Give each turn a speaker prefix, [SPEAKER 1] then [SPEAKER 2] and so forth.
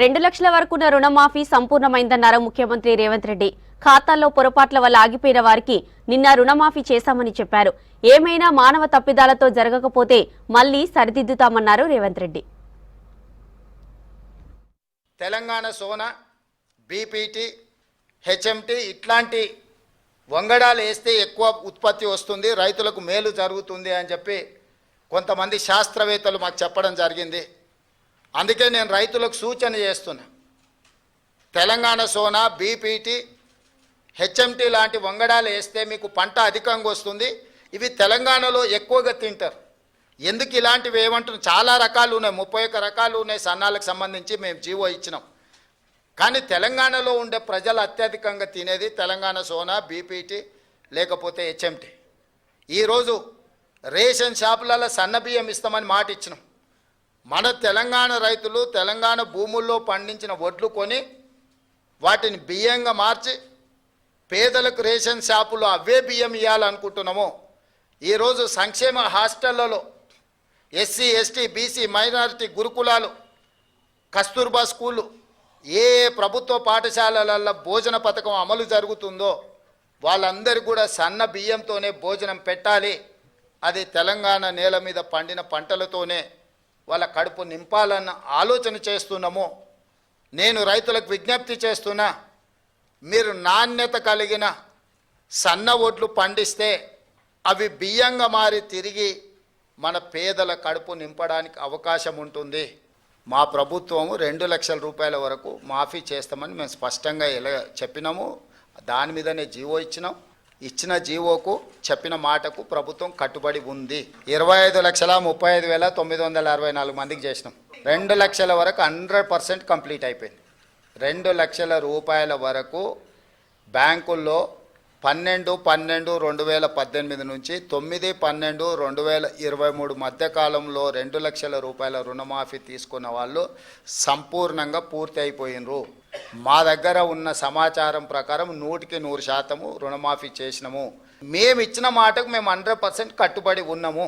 [SPEAKER 1] 2 లక్షల వరకున్న రుణమాఫీ సంపూర్ణమైందన్నారు ముఖ్యమంత్రి రేవంత్ రెడ్డి. ఖాతాల్లో పొరపాట్ల వల్ల ఆగిపోయిన వారికి నిన్న రుణమాఫీ చేశామని చెప్పారు. ఏమైనా మానవ తప్పిదాలతో జరగకపోతే మళ్లీ సరిదిద్దుతామన్నారు రేవంత్ రెడ్డి.
[SPEAKER 2] తెలంగాణ సోనా, బీపీటీ, హెచ్ఎంటీ ఇట్లాంటి వంగడాలు వేస్తే ఎక్కువ ఉత్పత్తి వస్తుంది, రైతులకు మేలు జరుగుతుంది అని చెప్పి కొంతమంది శాస్త్రవేత్తలు మాకు చెప్పడం జరిగింది. అందుకే నేను రైతులకు సూచన చేస్తున్నా. తెలంగాణ సోనా, బీపీటీ, హెచ్ఎంటీ లాంటి వంగడాలు వేస్తే మీకు పంట అధికంగా వస్తుంది. ఇవి తెలంగాణలో ఎక్కువగా తింటారు. ఎందుకు ఇలాంటివి ఏమంటున్నాం? చాలా రకాలు ఉన్నాయి, 31 రకాలు ఉన్నాయి సన్నాలకు సంబంధించి మేము జీవో ఇచ్చినాం. కానీ తెలంగాణలో ఉండే ప్రజలు అత్యధికంగా తినేది తెలంగాణ సోనా, బీపీటీ లేకపోతే హెచ్ఎంటీ. ఈరోజు రేషన్ షాపులలో సన్న బియ్యం ఇస్తామని మాట ఇచ్చినాం. మన తెలంగాణ రైతులు తెలంగాణ భూముల్లో పండించిన వడ్లు కొని వాటిని బియ్యంగా మార్చి పేదలకు రేషన్ షాపులో అవే బియ్యం ఇవ్వాలనుకుంటున్నాము. ఈరోజు సంక్షేమ హాస్టళ్లలో ఎస్సీ, ఎస్టీ, బీసీ, మైనారిటీ గురుకులాలు, కస్తూర్బా స్కూళ్ళు, ఏ ప్రభుత్వ పాఠశాలలలో భోజన పథకం అమలు జరుగుతుందో వాళ్ళందరికీ కూడా సన్న బియ్యంతోనే భోజనం పెట్టాలి. అది తెలంగాణ నేల మీద పండిన పంటలతోనే వాళ్ళ కడుపు నింపాలన్న ఆలోచన చేస్తున్నాము. నేను రైతులకు విజ్ఞప్తి చేస్తున్నా, మీరు నాణ్యత కలిగిన సన్న వడ్లు పండిస్తే అవి బియ్యంగా మారి తిరిగి మన పేదల కడుపు నింపడానికి అవకాశం ఉంటుంది. మా ప్రభుత్వము 2 లక్షల రూపాయల వరకు మాఫీ చేస్తామని మేము స్పష్టంగా ఎలా చెప్పినాము. దాని మీదనే జీవో ఇచ్చినాం. ఇచ్చిన జీవోకు చెప్పిన మాటకు ప్రభుత్వం కట్టుబడి ఉంది. 25,35,964 మందికి చేసినాం. 2 లక్షల వరకు 100% కంప్లీట్ అయిపోయింది. 2 లక్షల రూపాయల వరకు బ్యాంకుల్లో 12/12/2018 నుంచి 9/12/2023 మధ్యకాలంలో 2 లక్షల రూపాయల రుణమాఫీ తీసుకున్న వాళ్ళు సంపూర్ణంగా పూర్తి అయిపోయినరు. మా దగ్గర ఉన్న సమాచారం ప్రకారం 100% రుణమాఫీ చేసినాము. మేము ఇచ్చిన మాటకు మేము 100% కట్టుబడి ఉన్నాము.